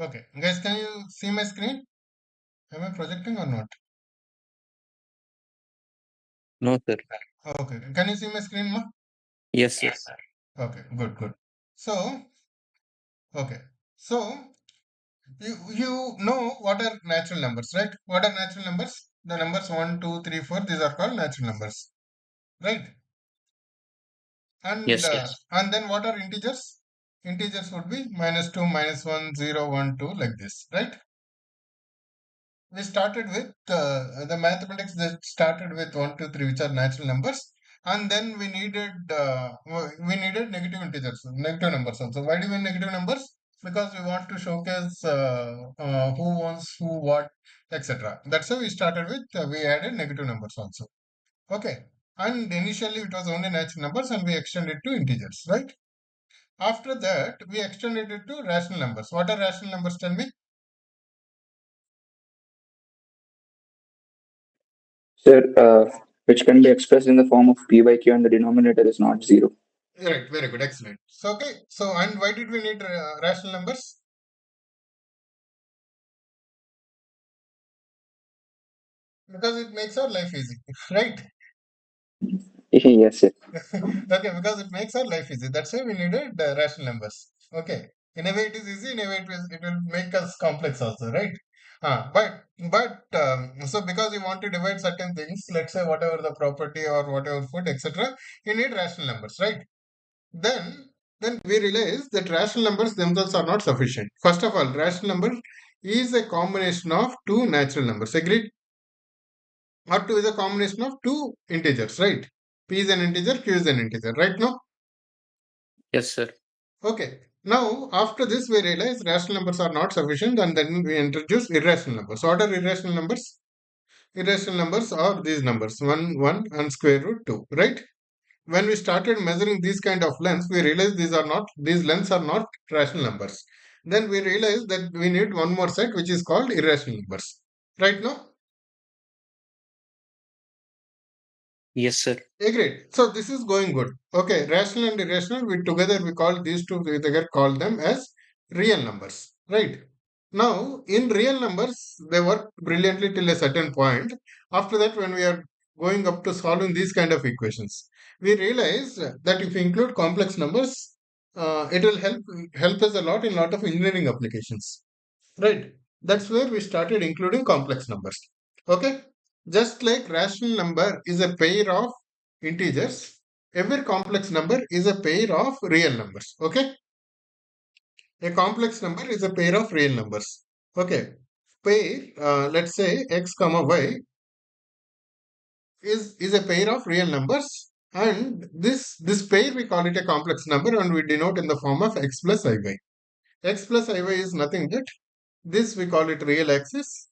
Okay, guys, can you see my screen? Am I projecting or not? No, sir. Okay, can you see my screen, ma? Yes, sir. Yes, sir. Okay, good, good. So, okay, so you know what are natural numbers, right? What are natural numbers? The numbers 1, 2, 3, 4. These are called natural numbers, right? And Yes, sir. and then what are integers? Integers would be -2, -1, 0, 1, 2, like this, right? We started with the mathematics that started with 1, 2, 3, which are natural numbers, and then we needed negative integers, negative numbers also. Why do we need negative numbers? Because we want to showcase who wants who, what, etc. That's why we started with we added negative numbers also. Okay, and initially it was only natural numbers, and we extended to integers, right? After that, we extended it to rational numbers. What are rational numbers? Tell me. Sir, which can be expressed in the form of p by q and the denominator is not zero. Right, very good, excellent. So, okay, so and why did we need rational numbers? Because it makes our life easy, right? Yes, sir. Okay, because it makes our life easy. That's why we needed rational numbers. Okay, in a way it is easy, in a way it will make us complex also, right? But so because you want to divide certain things, let's say whatever the property or whatever food, etc., you need rational numbers, right? Then, then we realize that rational numbers themselves are not sufficient. First of all, rational number is a combination of two natural numbers. Agreed? Or two is a combination of two integers, right? P is an integer, Q is an integer, right now? Yes, sir. Okay. Now, after this, we realize rational numbers are not sufficient, and then we introduce irrational numbers. What are irrational numbers? Irrational numbers are these numbers 1, 1, and square root 2, right? When we started measuring these kind of lengths, we realized these lengths are not rational numbers. Then we realized that we need one more set which is called irrational numbers. Right now? Yes, sir. Agreed. So this is going good. Okay, rational and irrational, we call these two together, call them as real numbers. Right? Now, in real numbers, they work brilliantly till a certain point. After that, when we are going up to solving these kind of equations, we realize that if we include complex numbers, it will help us a lot in lot of engineering applications. Right? That's where we started including complex numbers. Okay? Just like rational number is a pair of integers, every complex number is a pair of real numbers. Okay? A complex number is a pair of real numbers. Okay. Pair, let's say x comma y is a pair of real numbers, and this pair we call it a complex number, and we denote in the form of x plus iy. X plus iy is nothing but this we call it real axis,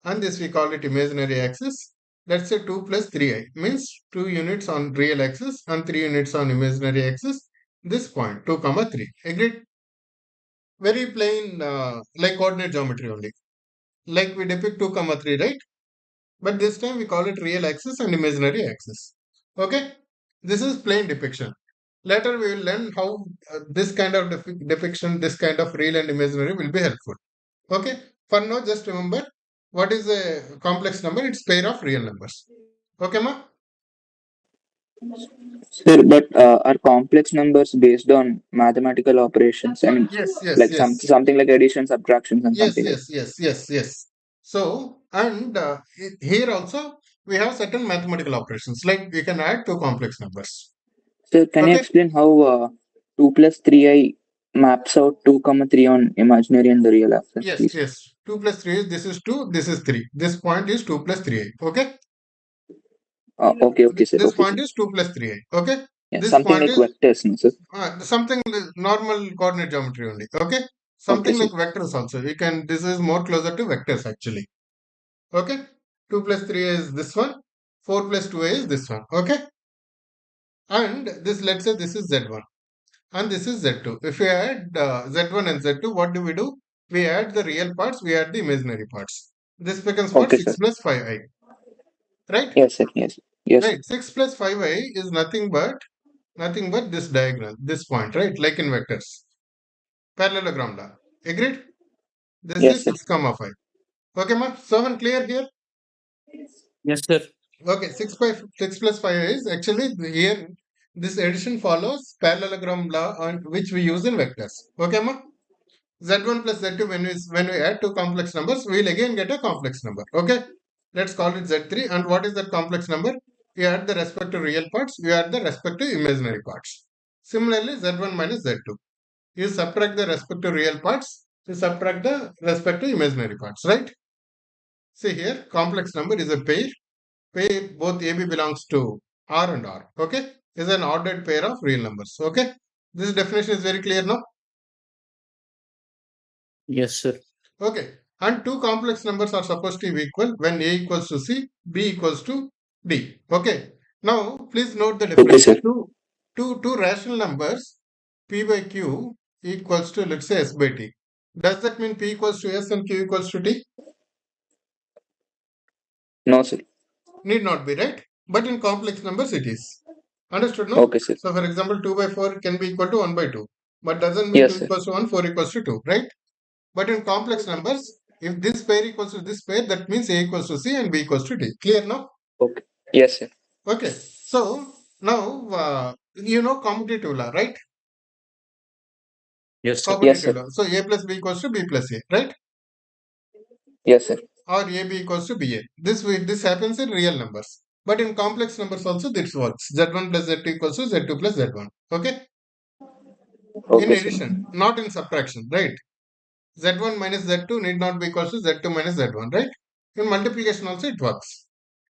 and this we call it imaginary axis. Let's say 2 plus 3i means 2 units on real axis and 3 units on imaginary axis. This point 2 comma 3. Agreed? Very plain, like coordinate geometry only. Like we depict 2 comma 3, right? But this time we call it real axis and imaginary axis. Okay? This is plain depiction. Later we will learn how this kind of depiction, this kind of real and imaginary will be helpful. Okay? For now, just remember what is a complex number? It's pair of real numbers. Okay, ma? Sir, but are complex numbers based on mathematical operations? I mean, Yes, yes, like yes. something like addition, subtractions, and Yes, something like. yes, yes, yes, yes. So, and here also we have certain mathematical operations, like we can add two complex numbers. Sir, can you Okay? explain how 2 plus 3i maps out 2 comma 3 on imaginary and the real axis, Yes, please? yes. 2 plus 3 is this is 2, this is 3. This point is 2 plus 3i. Okay? Okay, okay, sir. This Okay, sir. point is 2 plus 3i. Okay? Yeah, This something point like is vectors, no, sir? something normal coordinate geometry only. Okay? Okay, Something sir. like vectors also. This is more closer to vectors actually. Okay? 2 plus 3 is this one. 4 plus 2 is this one. Okay? And this, let's say this is Z1. And this is Z2. If we add Z1 and Z2, what do? We add the real parts, we add the imaginary parts. This becomes what? Okay, 6 sir. plus 5i. Right? Yes, sir. Yes, sir. Yes, sir. Right. 6 plus 5i is nothing but this diagonal, this point, right? Like in vectors. Parallelogram law. Agreed? This Yes, is sir. 6 comma 5. Okay, ma? So clear here? Yes, sir. Okay, 6 plus 5 is actually here this addition follows parallelogram law on which we use in vectors. Okay, ma? Z1 plus Z2 when we add two complex numbers, we'll again get a complex number. Okay, let's call it Z3. And what is that complex number? You add the respective real parts, you add the respective imaginary parts. Similarly, Z1 minus Z2. You subtract the respective real parts, you subtract the respective imaginary parts, right? See here, complex number is a pair. Pair both AB belongs to R and R. Okay, is an ordered pair of real numbers. Okay, this definition is very clear now. Yes, sir. Okay, and two complex numbers are supposed to be equal when A equals to C, B equals to D. Okay, now please note the Okay, definition. sir. Two rational numbers P by Q equals to, let's say, S by T. Does that mean P equals to S and Q equals to T? No, sir. Need not be, right? But in complex numbers it is. Understood, no? Okay, sir. So for example, 2 by 4 can be equal to 1 by 2. But doesn't mean 2 Yes, sir. equals to 1, 4 equals to 2, right? But in complex numbers, if this pair equals to this pair, that means A equals to C and B equals to D. Clear now? Okay. Yes, sir. Okay. So now you know commutative law, right? Yes, sir. Yes, Commutative sir. law. So A plus B equals to B plus A, right? Yes, sir. Or AB equals to BA. This happens in real numbers. But in complex numbers also this works. Z1 plus Z2 equals to Z2 plus Z1. Okay. In Okay, sir. addition, not in subtraction, right? Z1 minus Z2 need not be equals to Z2 minus Z1, right? In multiplication also it works.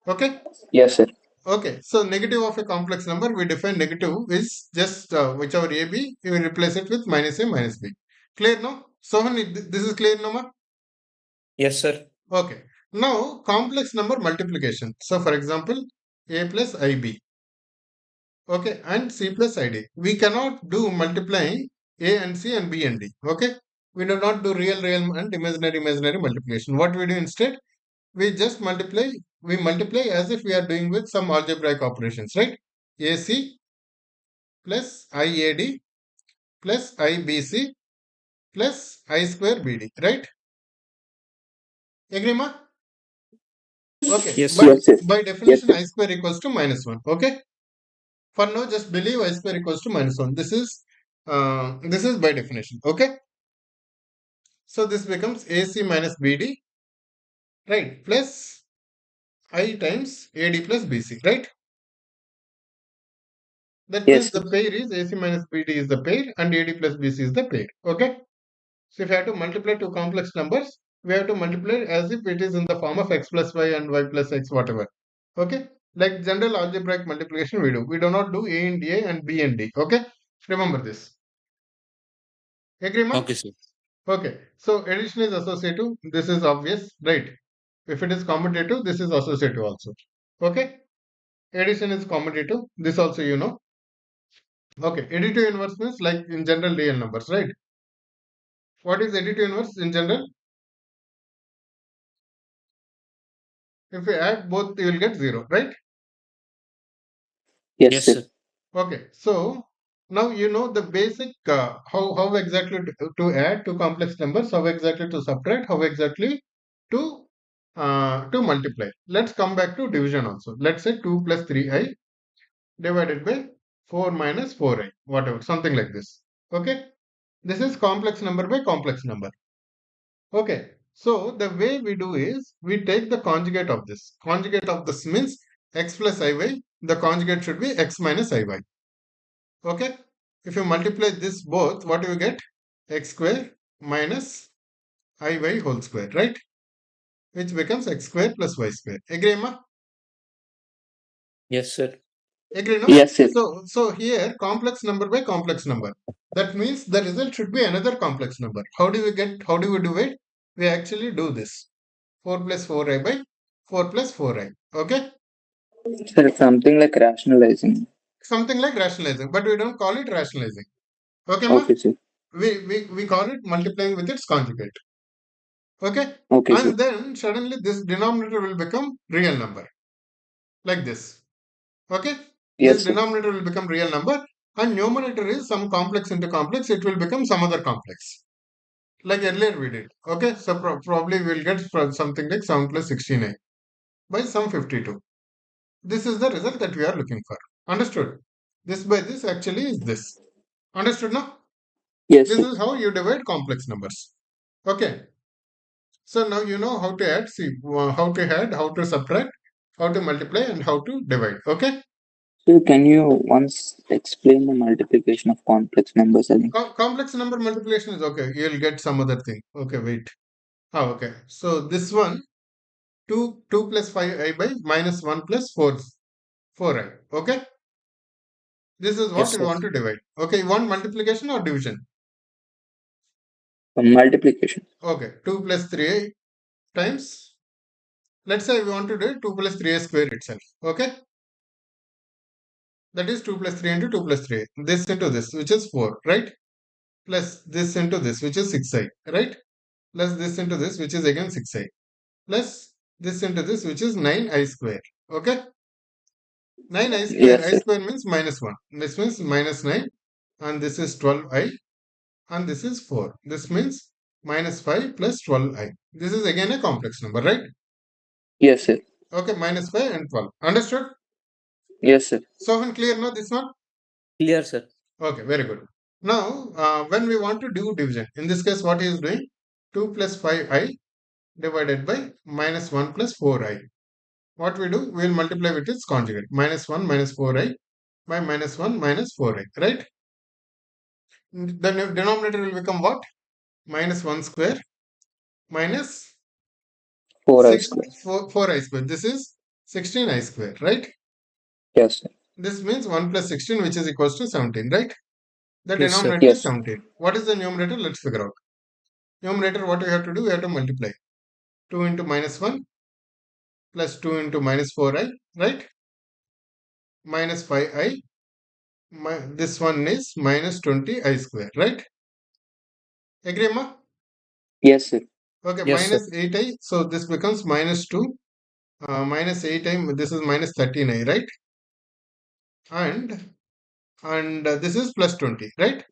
Okay. Yes, sir. Okay, so negative of a complex number, we define negative is just whichever a b, you will replace it with minus a minus b. Clear now? Sohan, this is clear now, ma? Yes, sir. Okay. Now, complex number multiplication. So, for example, a plus ib, okay, and c plus id. We cannot do multiplying a and c and b and d, okay? We do not do real and imaginary multiplication. What we do instead? We just multiply as if we are doing with some algebraic operations, right? AC plus IAD plus IBC plus I square BD, right? Agree, ma? Okay, Yes, but sir. Yes, sir. by Yes, definition, sir. I square equals to minus 1, okay? For now, just believe I square equals to minus 1. This is by definition, okay? So this becomes AC minus BD, right? Plus I times AD plus BC, right? That Yes, means sir. the pair is AC minus BD is the pair and AD plus BC is the pair, okay? So if you have to multiply two complex numbers, we have to multiply as if it is in the form of x plus y and y plus x, whatever. Okay? Like general algebraic multiplication we do. We do not do A and A and B and D. Okay? Remember this. Agree, ma? Okay, sir. Okay. So addition is associative. This is obvious, right? If it is commutative, this is associative also. Okay? Addition is commutative. This also you know. Okay. Additive inverse means like in general real numbers, right? What is additive inverse in general? If you add both, you will get 0, right? Yes, Yes, sir. sir. Okay, so now you know the basic how exactly to add two complex numbers, how exactly to subtract, how exactly to multiply. Let's come back to division also. Let's say 2 plus 3i divided by 4 minus 4i, whatever, something like this. Okay, this is complex number by complex number. Okay, so the way we do is we take the conjugate of this. Conjugate of this means x plus iy. The conjugate should be x minus iy. Okay, if you multiply this both, what do you get? X square minus iy whole square, right? Which becomes x square plus y square. Agree, ma? Yes, sir. Agree, no? Yes, sir. So here complex number by complex number. That means the result should be another complex number. How do we do it? We actually do this. 4 plus 4i by 4 plus 4i. Okay? Sir, something like rationalizing. Something like rationalizing, but we don't call it rationalizing. Okay, ma? Okay, sir. We call it multiplying with its conjugate. Okay, Okay, sir. and then suddenly this denominator will become real number like this. Okay, this Yes, sir. denominator will become real number and numerator is some complex into complex, it will become some other complex. like earlier we did. Okay, so probably we'll get something like 7 plus 69 by some 52. This is the result that we are looking for. Understood? This by this actually is this. Understood now? Yes, This sir. is how you divide complex numbers. Okay. So now you know how to add, see, how to add, how to subtract, how to multiply, and how to divide. Okay. So can you once explain the multiplication of complex numbers again? Complex number multiplication is okay. You'll get some other thing. Okay, wait. Oh, okay. So this one, 2 plus 5i by minus 1 plus 4i. Okay. This is what Yes, we sir. want to divide. Okay. You want multiplication or division? Multiplication. Okay. 2 plus 3i times. Let's say we want to do 2 plus 3i square itself. Okay. That is 2 plus 3 into 2 plus 3. This into this, which is 4, right? Plus this into this, which is 6i, right? Plus this into this, which is again 6i. Plus this into this, which is 9i square. Okay? 9i square, Yes, I sir. square means minus 1. This means minus 9. And this is 12i. And this is 4. This means minus 5 plus 12i. This is again a complex number, right? Yes, sir. Okay, minus 5 and 12. Understood? Yes, sir. So, and clear now this one? Clear, sir. Okay, very good. Now, when we want to do division, in this case, what he is doing? 2 plus 5i divided by minus 1 plus 4i. What we do? We will multiply with its conjugate. Minus 1 minus 4i by minus 1 minus 4i, right? The denominator will become what? Minus 1 square minus 4i 6, square. 4i square. This is 16i square, right? Yes, sir. This means 1 plus 16, which is equals to 17, right? The Yes, sir. denominator is Yes. 17. What is the numerator? Let's figure out. Numerator, what we have to do? We have to multiply. 2 into minus 1 plus 2 into minus 4i, right? Minus 5i. This one is minus 20i square, right? Agree, ma? Yes, sir. Okay, Yes, sir. minus 8i. So this becomes minus 2. Minus 8i. This is minus 13i, right? And this is plus 20, right?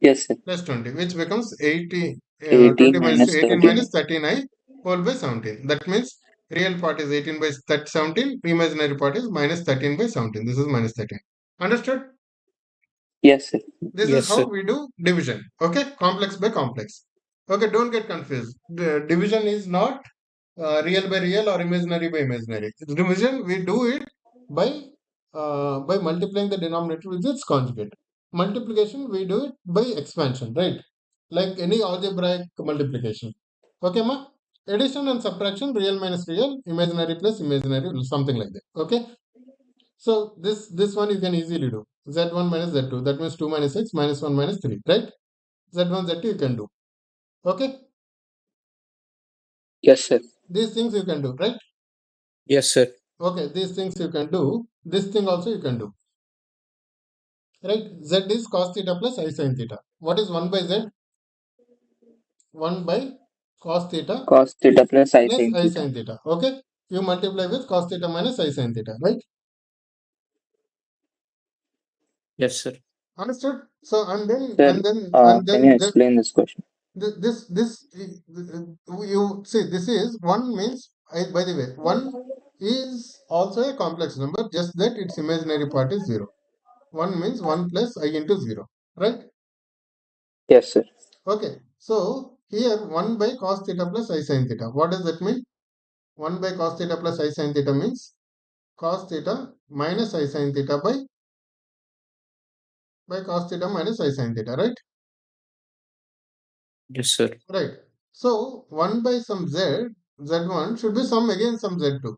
Yes, sir. Plus 20, which becomes 80. 18 20 minus minus 18 13. minus 13i whole by 17. That means real part is 18 by 17. Imaginary part is minus 13 by 17. This is minus 13. Understood? Yes, sir. This is Yes, how sir. we do division. Okay, complex by complex. Okay, don't get confused. The division is not real by real or imaginary by imaginary. Division we do it by multiplying the denominator with its conjugate. Multiplication we do it by expansion, right? Like any algebraic multiplication. Okay, ma? Addition and subtraction, real minus real, imaginary plus imaginary, something like that. Okay. So this one you can easily do. Z1 minus Z2. That means 2 minus 6 minus 1 minus 3. Right? Z1, Z2 you can do. Okay? Yes, sir. These things you can do. Right? Yes, sir. Okay. These things you can do. This thing also you can do. Right? Z is cos theta plus I sin theta. What is 1 by Z? 1 by cos theta Cos theta plus I plus sin I theta. sin theta. Okay? You multiply with cos theta minus I sin theta. Right? Yes, sir. Understood? So and then Sir, and then and can you then explain this question? you see this is one means by the way one is also a complex number, just that its imaginary part is 0. One means 1 plus I into 0, right? Yes, sir. Okay, so here 1 by cos theta plus I sin theta, what does that mean? 1 by cos theta plus I sin theta means cos theta minus I sin theta by cos theta minus I sin theta, right? Yes, sir. Right. So 1 by some z1 should be some again some z2.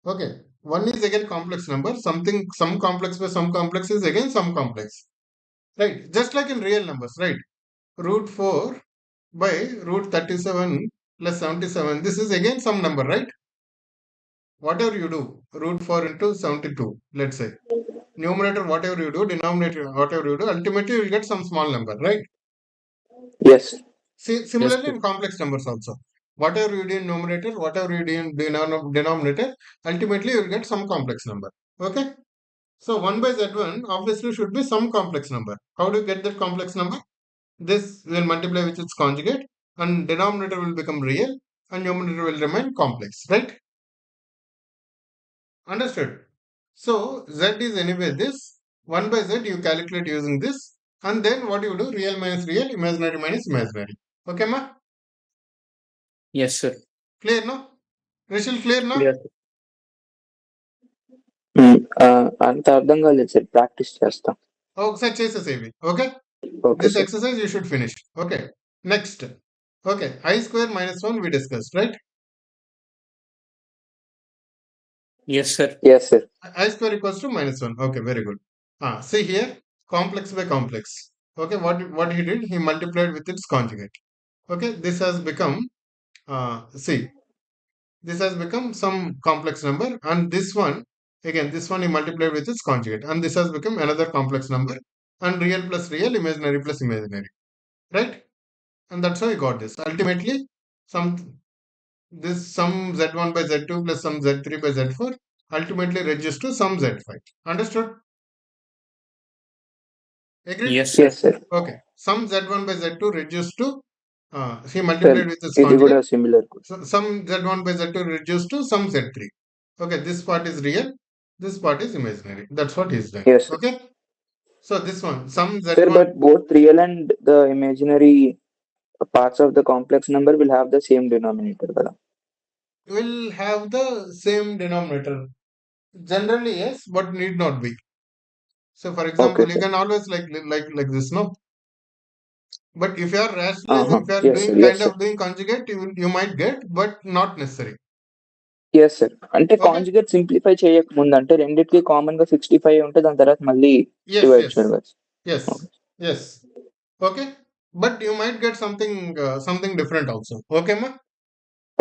Okay. 1 is again complex number. Something, some complex by some complex is again some complex. Right. Just like in real numbers, right? Root 4 by root 37 plus 77. This is again some number, right? Whatever you do, root 4 into 72, let's say. Numerator, whatever you do, denominator, whatever you do, ultimately you will get some small number, right? Yes. See, Yes, similarly sir. in complex numbers also. Whatever you do in numerator, whatever you do in denominator, ultimately you will get some complex number. Okay? So 1 by z1 obviously should be some complex number. How do you get that complex number? This will multiply with its conjugate. and denominator will become real and numerator will remain complex, right? Understood? So z is anyway this. 1 by z you calculate using this, and then what you do, real minus real, imaginary minus imaginary. Okay, ma? Yes, sir. Clear now? Rishil, clear now? Clear. అంత అర్థం కాలేదు sir, practice చేస్తాం. ఒకసారి చేసేసేవి. Okay? Okay This sir. exercise you should finish. Okay. Next. Okay. I square minus 1 we discussed, right? Yes, sir. Yes sir. I square equals to minus 1. Okay, very good. See here, complex by complex. Okay, what he did, he multiplied with its conjugate. Okay, this has become, see, this has become some complex number, and this one, again, this one he multiplied with its conjugate, and this has become another complex number, and real plus real, imaginary plus imaginary, right? And that's how he got this. Ultimately, some this sum z1 by z2 plus some z3 by z4 ultimately reduces to some z5. Understood? Agreed? Yes, sir. Yes sir. Okay. Some z1 by z2 reduced to, he sir multiplied with its ఇది కూడా conjugate. Similar. Some z1 by z2 reduced to some z3. Okay, this part is real, this part is imaginary. That's what he's done. Yes, sir. Okay. So this one, some Sir, z1 but both real and the imaginary parts of the complex number will have the same denominator కదా. will have the same denominator. Generally, yes, but need not be. So, for example, Okay, you sir. can always like this, no? But if you are rationalizing, if you are Yes, doing sir. Yes, kind sir. of doing conjugate, you might get, but not necessary. Yes sir. అంటే Okay? Conjugate simplify చేయక ముందు అంటే రెండిటికి common గా 65 ఉంటే దాని తర్వాత మళ్ళీ Yes, డివైడ్ yes, చేయవచ్చు. yes, yes. Okay, but you might get something different also. Okay, ma?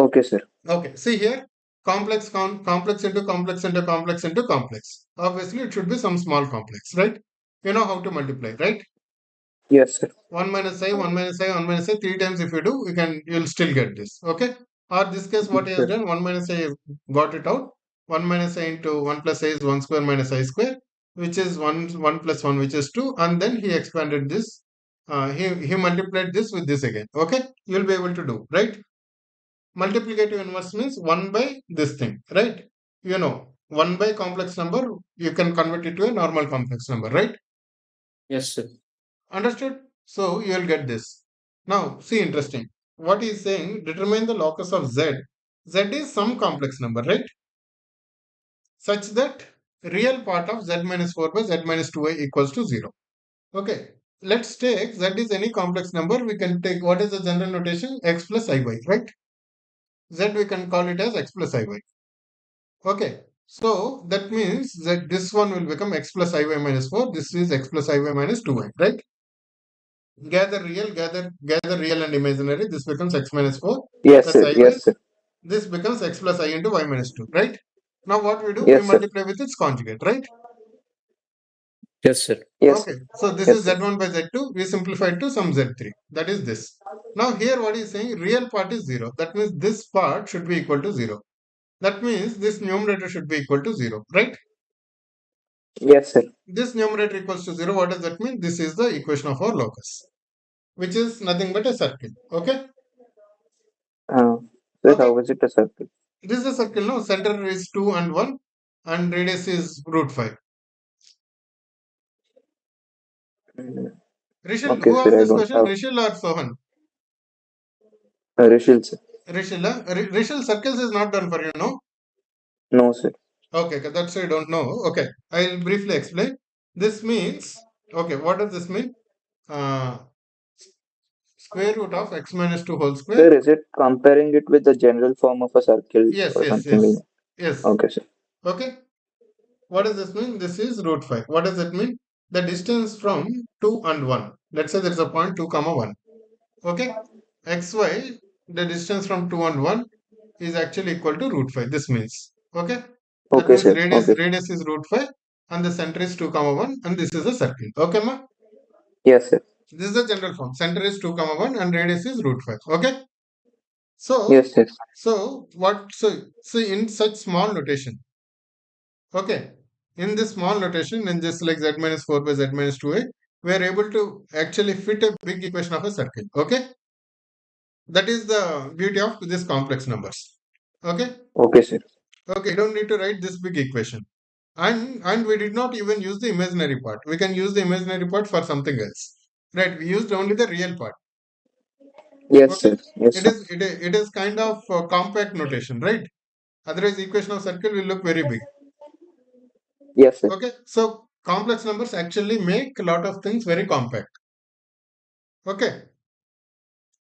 Okay sir. Okay. See here, complex into complex into complex into complex. Obviously, it should be some small complex, right? You know how to multiply, right? Yes sir. 1 minus I, 1 minus I, 1 minus I, 3 times if you do, you'll still get this. Okay? Or this case, what he has Sure. done, 1 minus I got it out. 1 minus I into 1 plus I is 1 square minus I square, which is 1 plus 1, which is 2. And then he expanded this. He multiplied this with this again. Okay? You'll be able to do, right? Multiplicative inverse means 1 by this thing, right? You know, 1 by complex number, you can convert it to a normal complex number, right? Yes, sir. Understood? So you'll get this. Now, see, interesting. What he is saying, determine the locus of z. Z is some complex number, right? Such that real part of z minus 4 by z minus 2i equals to 0. Okay. Let's take z is any complex number. We can take, what is the general notation? X plus iy, right? Z we can call it as x plus iy. Okay. So that means that this one will become x plus iy minus 4. This is x plus iy minus 2i, right? Gather real and imaginary. This becomes x minus 4 yes plus sir. iy. Yes sir. This becomes x plus I into y minus 2, right? Now what we do, we Yes, sir. multiply with its conjugate, right? Yes, sir. Yes. Okay, so this Yes, is sir. z1 by z2. We simplified to some z3. That is this. Now here what is saying, real part is 0. That means this part should be equal to 0. That means this numerator should be equal to 0, right? Yes, sir. This numerator equals to 0. What does that mean? This is the equation of our locus, which is nothing but a circle. Okay? Sir, Okay. how is it a circle? This is a circle, no? Center is 2 and 1 and radius is root 5. Rishil, Okay, who sir, asked I this don't question? have. Rishil or Sohan? Rishil, sir. Rishil, Rishil, circles is not done for you, no? No, sir. Okay, that's why you don't know. Okay, I'll briefly explain. This means, okay, what does this mean? Uh, Square root of x minus 2 whole square. Sir, is it comparing it with the general form of a circle Yes, or yes, something yes, like that? yes. Okay, sir. Okay, what does this mean? This is root 5. What does that mean? The distance from 2 and 1. Let's say there's a point 2 comma 1. Okay, xy, the distance from 2 and 1 is actually equal to root 5. This means, okay, that Okay, means sir. radius Okay. radius is root 5 and the center is 2 comma 1 and this is a circle. Okay, ma? Yes, sir. This is the general form. Center is 2 comma 1 and radius is root 5. Okay, so Yes, yes. so in such small notation, okay, in this small notation, in just like z minus 4 by z minus 2a, we are able to actually fit a big equation of a circle. Okay, That is the beauty of this complex numbers. Okay. Okay, sir. Okay, you don't need to write this big equation. And we did not even use the imaginary part. We can use the imaginary part for something else. Right? We used only the real part. Yes, Okay. sir. Yes, It sir. is it is kind of compact notation, right? Otherwise, equation of circle will look very big. Yes, sir. Okay. So complex numbers actually make a lot of things very compact. Okay.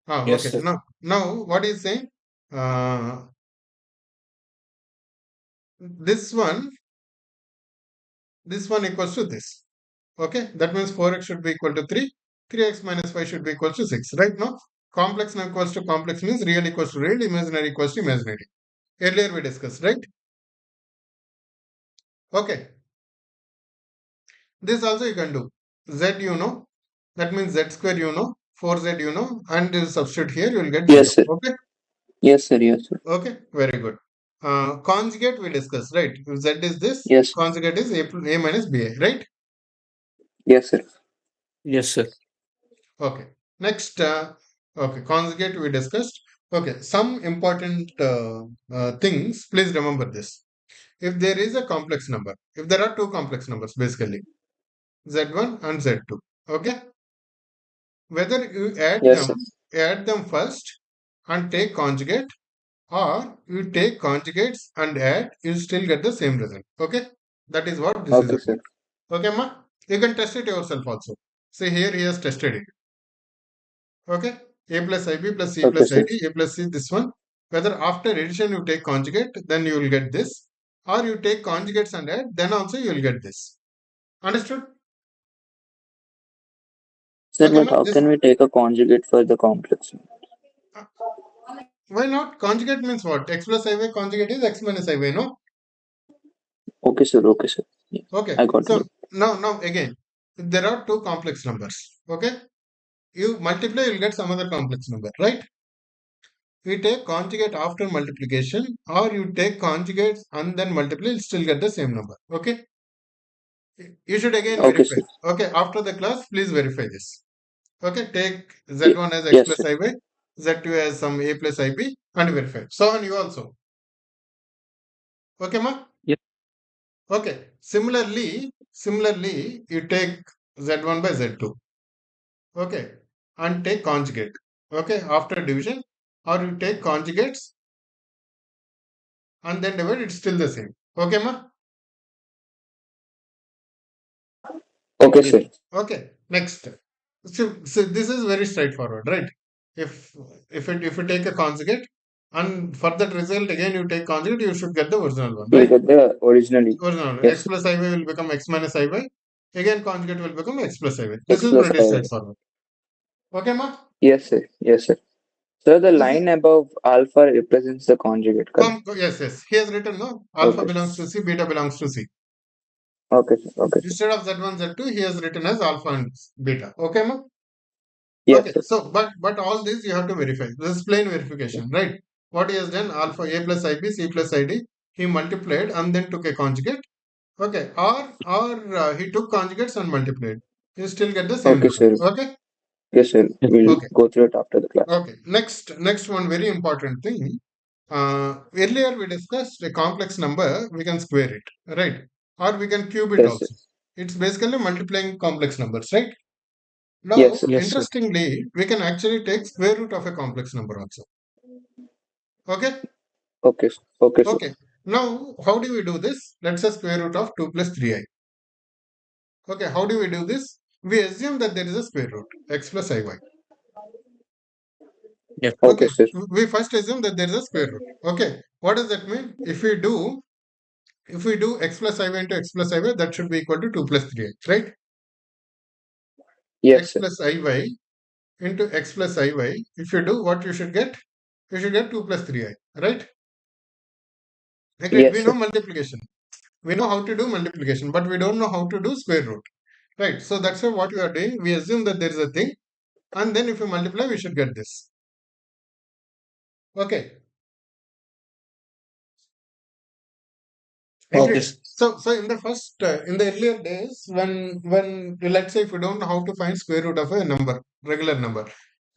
Yes, Okay. sir. Now what is saying? Uh, this one equals to this. Okay, that means 4x should be equal to 3. 3x minus 5 should be equal to 6. Right now, complex now equals to complex means real equals to real, imaginary equals to imaginary. Earlier we discussed, right? Okay, this also you can do. Z you know, that means z square you know, 4z you know, and you substitute here, you will get 0. Yes, sir. Okay, Yes, sir. Yes, sir. okay, very good. Conjugate we discussed, right? If z is this, Yes. conjugate is a minus ba, right? Yes, sir. Yes, sir. Okay. Next, okay, conjugate we discussed. Okay, some important things, please remember this. If there is a complex number, if there are two complex numbers, basically, Z1 and Z2, okay, whether you Yes, sir. add them first and take conjugate, or you take conjugates and add, you still get the same result, okay? That is what this is Okay, about. sir. Okay, ma? You can test it yourself also. See here, he has tested it. Okay, a plus ib plus c Okay, plus sir. id, a plus c, this one. Whether after addition you take conjugate, then you will get this, or you take conjugates and add, then also you will get this. Understood? Sir, Okay, but man. how This can we take a conjugate for the complex? uh, why not? Conjugate means what? X plus iy conjugate is x minus iy, no? Okay, sir. Okay, sir. Yeah, Okay. I got So it. now again, there are two complex numbers. Okay, you multiply, you'll get some other complex number, right? You take conjugate after multiplication, or you take conjugates and then multiply, you'll still get the same number. Okay. You should again Okay, verify. sir. Okay, after the class, please verify this. Okay, take Ye- Z1 as x Yes, plus sir. iy, Z2 as some a plus ib, and verify. So on you also. Okay, ma? Yes. Okay. Similarly, you take Z1 by Z2. Okay, and take conjugate. Okay, after division, or you take conjugates and then divide. It's still the same. Okay, ma? Okay, Yes. sir. Okay, next. So this is very straightforward, right? If if you take a conjugate and for that result again you take conjugate, you should get the original one, We'll right? get the originally. Original one. Yes, X sir. plus iy will become x minus iy. Again conjugate will become x plus iy. This X is plus pretty 5. straightforward. Okay, ma? Yes, sir. Yes, sir. So the This is line above alpha represents the conjugate, correct? yes. He has written no. Alpha Okay. belongs to C, beta belongs to C. Okay, sir. Okay, sir. Instead of Z1, Z2, he has written as alpha and beta. Okay, ma? Yes, Okay, sir. so but all this you have to verify. This is plain verification, right? What he has done, alpha a plus ib, c plus id, he multiplied and then took a conjugate. Okay, or he took conjugates and multiplied. You still get the same Okay, result. sir. Okay, Yes, sir. Yes. We'll okay, go through it after the class. okay. Next one very important thing. Earlier we discussed a complex number. We can square it, right? Or we can cube it Yes, sir. also. It's basically multiplying complex numbers, right? Yes, Now, sir. Yes, sir. interestingly, we can actually take square root of a complex number also. Okay? Okay, sir. Okay, sir. Okay. Now, how do we do this? Let's say square root of 2 plus 3i. Okay, how do we do this? We assume that there is a square root, x plus iy. Yes. Okay, Okay, sir. we first assume that there is a square root. Okay, what does that mean? If we do x plus iy into x plus iy, that should be equal to 2 plus 3i, right? Yes, X sir. plus iy into x plus iy. If you do, what you should get? You should get 2 plus 3i, right? Agreed. Yes, We know sir. multiplication. We know how to do multiplication, but we don't know how to do square root. Right. So that's why what we are doing, we assume that there is a thing, and then if you multiply, we should get this. Okay. Okay. Agreed. So in the in the earlier days, when let's say if you don't know how to find square root of a number, regular number,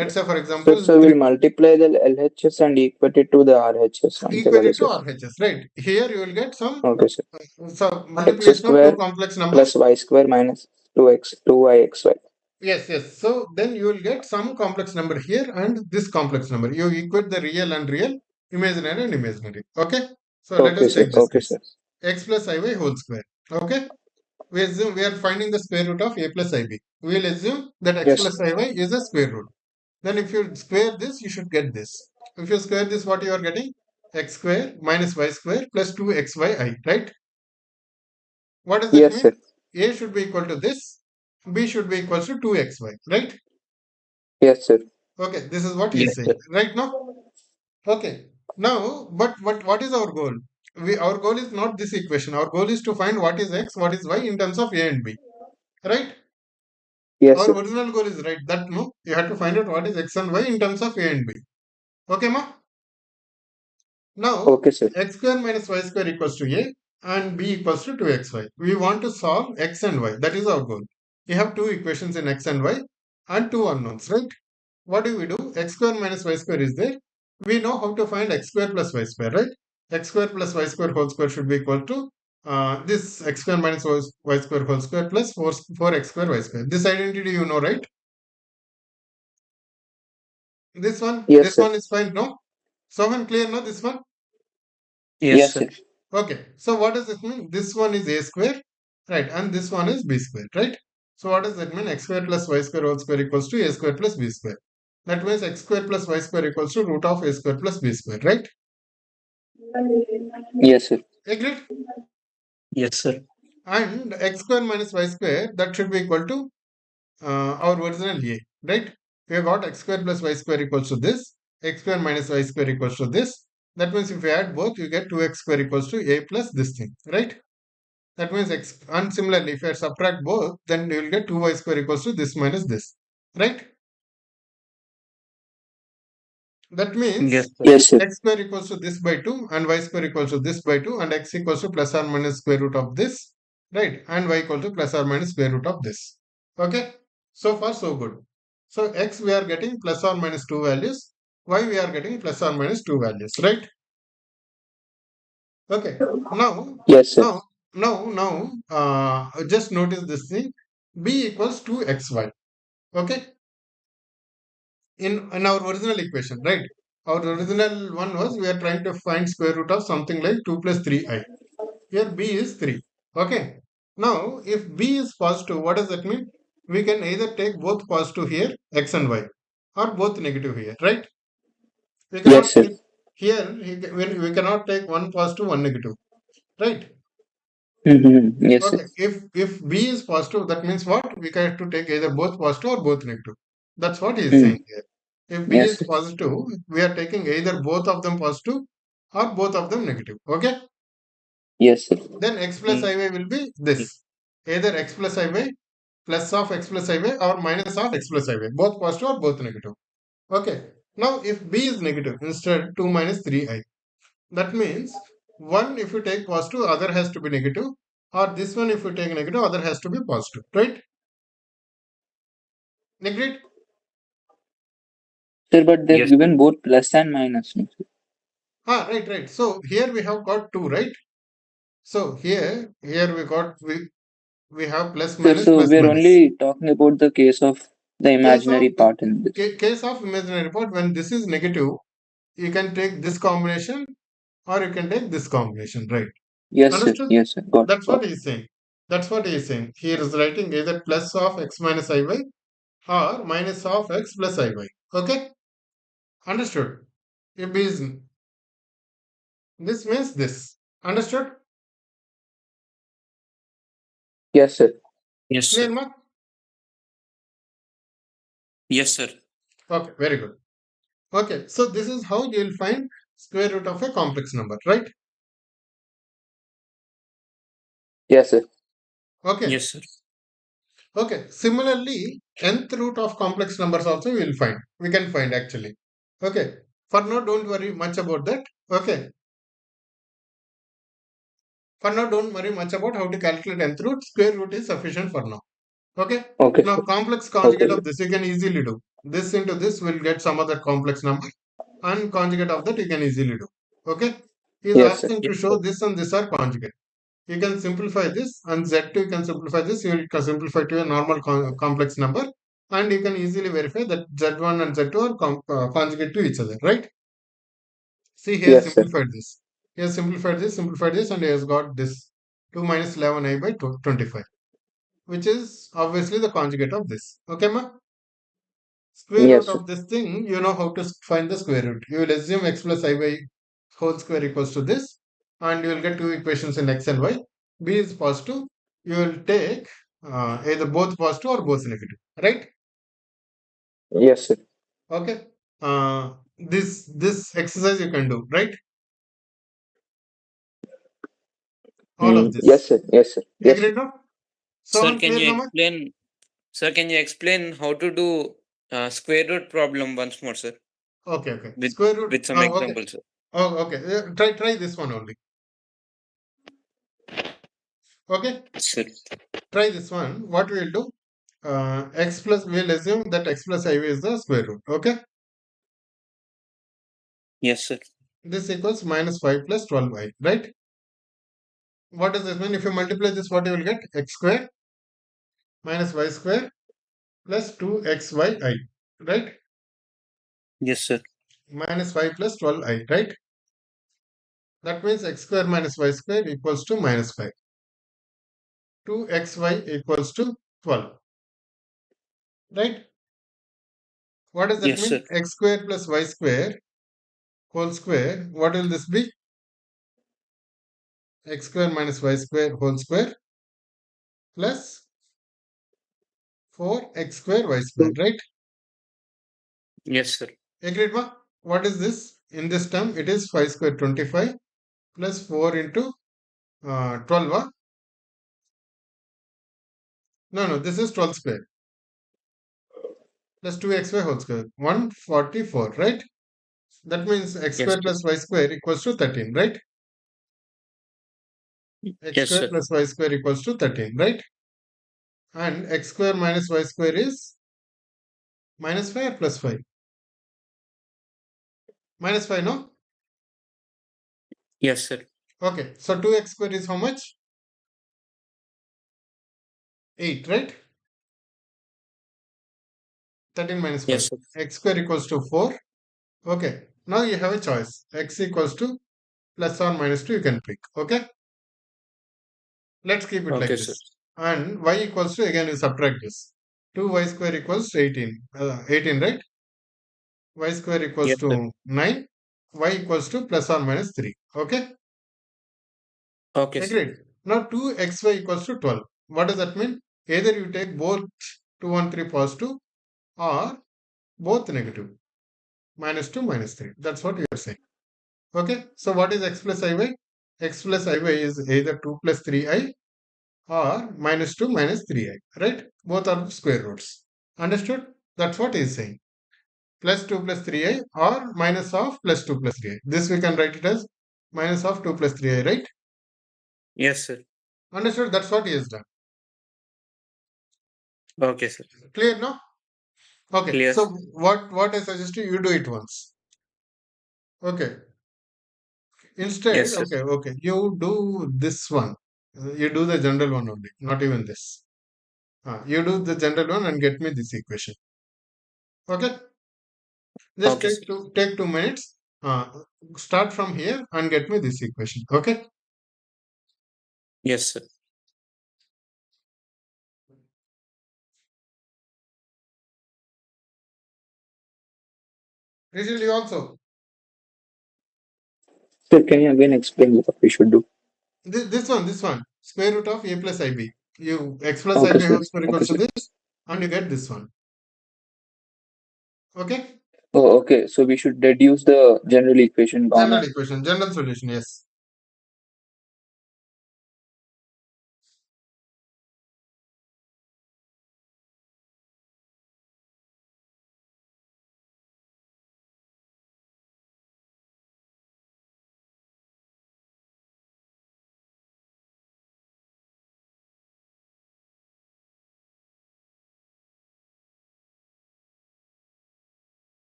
Let's say, for So, example, so we'll multiply the LHS and equate it to the RHS answer, equate okay, it to sir. RHS, right? Here you will get some Okay, sir. X multiplication of two square complex numbers. plus y square minus 2yxy. Yes. So then you will get some complex number here and this complex number. You equate the real and real, imaginary and imaginary. Okay. So let Okay, us sir. take this Okay, case. sir. X plus iy whole square. Okay. We assume we are finding the square root of a plus ib. We will assume that x Yes. plus iy is a square root. Then if you square this, you should get this. If you square this, what you are getting? X square minus y square plus 2xyi, right? What does that Yes, sir. mean? A should be equal to this, B should be equal to 2xy, right? Yes, sir. Okay, this is what he is Yes, saying, sir. right now? Okay. Now, but what is our goal? Our goal is not this equation. Our goal is to find what is x, what is y in terms of a and b, right? Yes, Our sir. original goal is right. That no, you have to find out what is x and y in terms of a and b. Okay, ma? Now, Okay, sir. x square minus y square equals to a and b equals to 2xy. We want to solve x and y. That is our goal. We have two equations in x and y and two unknowns, right? What do? X square minus y square is there. We know how to find x square plus y square, right? X square plus y square whole square should be equal to this x square minus y square whole square plus 4x square y square. This identity you know, right? This one, Yes, this sir. one is fine, no? So when clear, no? This one? Yes, Yes, sir. sir. Okay, so what does it mean? This one is a square, right? And this one is b square, right? So what does that mean? X square plus y square whole square equals to a square plus b square. That means x square plus y square equals to root of a square plus b square, right? Yes, sir. Agreed? Yes, sir. And x square minus y square, that should be equal to our original a, right? We have got x square plus y square equals to this, x square minus y square equals to this. That means if you add both, you get 2x square equals to a plus this thing, right? That means x, and similarly, if I subtract both, then you will get 2y square equals to this minus this, right? That Yes, means sir. Yes, sir. x square equals to this by 2 and y square equals to this by 2 and x equals to plus or minus square root of this, right? And y equal to plus or minus square root of this. Okay? So far, so good. So x we are getting plus or minus 2 values, y we are getting plus or minus 2 values, right? Okay. Now, Yes, sir. now, just notice this thing. B equals to xy. Okay, in our original equation, right? Our original one was we are trying to find square root of something like 2 plus 3i. Here b is 3. Okay. Now, if b is positive, what does that mean? We can either take both positive here, x and y, or both negative here, right? We Yes, cannot sir. take here, we cannot take one positive, one negative, right? Mm-hmm. Yes, sir. Okay, if b is positive, that means what? We have to take either both positive or both negative. That's what he is saying Mm. here. If b Yes, is sir. positive, we are taking either both of them positive or both of them negative. Okay, Yes, sir. then x plus iy will be this. Either x plus iy plus of x plus iy or minus of x plus iy, both positive or both negative. Okay, now if b is negative, instead 2 minus 3i. That means one if you take positive, other has to be negative, or this one if you take negative, other has to be positive, right? Agreed? Sir, but they've Yes, sir. given both plus and minus, no, sir. Right. So here we have got two, right? So here we have plus Sir, minus so plus we're minus. only talking about the case of the Case of imaginary part in this. case of imaginary part, when this is negative, you can take this combination or you can take this combination, right? Yes, sir. Understood? Yes, sir. Got, That's what got. he is saying. That's what he is saying. He is writing either plus of x minus iy or minus of x plus iy. Okay? Understood? If is this means this. Understood? Yes, sir. Yes, Clear, sir. Mark? Yes, sir. Okay, very good. Okay, so this is how you will find square root of a complex number, right? Yes, sir. Okay. Yes, sir. Okay. Similarly, nth root of complex numbers also we will find. We can find actually. Okay. For now, don't worry much about that. Okay. For now, don't worry much about how to calculate nth root. Square root is sufficient for now. Okay. Okay, Now, sir. complex Okay, conjugate sir. of this you can easily do. This into this will get some other complex number, and conjugate of that you can easily do. Okay? He is Yes, sir. asking to Yes, show sir. this and this are conjugate. You can simplify this, and Z2 you can simplify this, you can simplify to a normal complex number, and you can easily verify that Z1 and Z2 are conjugate to each other, right? See, he has Yes, sir. simplified this. He has simplified this, and he has got this 2 minus 11I by 25, which is obviously the conjugate of this. Okay, ma? Square root Yes, sir. of this thing, you know how to find the square root. You will assume x plus I by whole square equals to this, and you will get two equations in x and y. B is positive. You will take either both positive or both negative, right? Yes, sir. Okay. This exercise you can do, right? All of Yes, this. sir. Yes, sir. Yes, sir. Agreed now? Sir, Sound can clear you now? explain? Sir, can you explain how to do square root problem once more, sir, Okay, okay. with Square root. with some Oh, okay. examples, sir? Oh, okay. Try this one only. Okay. Sir. Try this one. What we'll do? X plus, we'll assume that x plus iv is the square root. Okay. Yes, sir. This equals minus 5 plus 12i, right? What does this mean? If you multiply this, what you will get? X square minus y square plus 2xyi, right? Yes, sir. Minus 5 plus 12i, right? That means x square minus y square equals to minus 5. 2xy equals to 12, right? What does that Yes, mean? sir. X square plus y square whole square. What will this be? X square minus y square whole square plus 4x square y square, right? Yes, sir. Agreed, ma? What is this? In this term, it is 5 square 25 plus 4 into 12. No, this is 12 square plus 2xy whole square. 144, right? That means x Yes, square sir. plus y square equals to 13, right? X Yes, square sir. plus y square equals to 13, right? And x square minus y square is minus 5 or plus 5? Minus 5, no? Yes, sir. Okay, so 2x square is how much? 8, right? 13 minus 5. Yes, sir. X square equals to 4. Okay, now you have a choice. X equals to plus or minus 2 you can pick. Okay, let's keep it like Okay, sir. this. And y equals to, again you subtract this. 2y square equals to 18. 18, right? Y square equals Yes, to sir. 9. Y equals to plus or minus 3. Okay, Okay, sir. agreed. Now 2xy equals to 12. What does that mean? Either you take both 2 and 3 positive or both negative. Minus 2, minus 3. That's what you are saying. Okay, so what is x plus iy? X plus iy is either 2 plus 3i or minus 2 minus 3i, right? Both are square roots. Understood? That's what he is saying. Plus 2 plus 3i or minus of plus 2 plus 3i. This we can write it as minus of 2 plus 3i, right? Yes, sir. Understood? That's what he has done. Okay, sir. Clear now? Okay, Clear. so what I suggest you do it once. Okay, instead, Yes, sir. okay, you do this one. You do the general one only, not even this. You do the general one and get me this equation. Okay, just Okay, sir. take 2 minutes. Start from here and get me this equation. Okay, Yes, sir. Rachel, you also. Sir, can you again explain what we should do? This one. Square root of a plus ib. You x plus Okay, ib sir. whole square Okay, equals to sir. this, and you get this one. Okay, Oh, okay. So we should reduce the general equation on general a equation, general solution. Yes.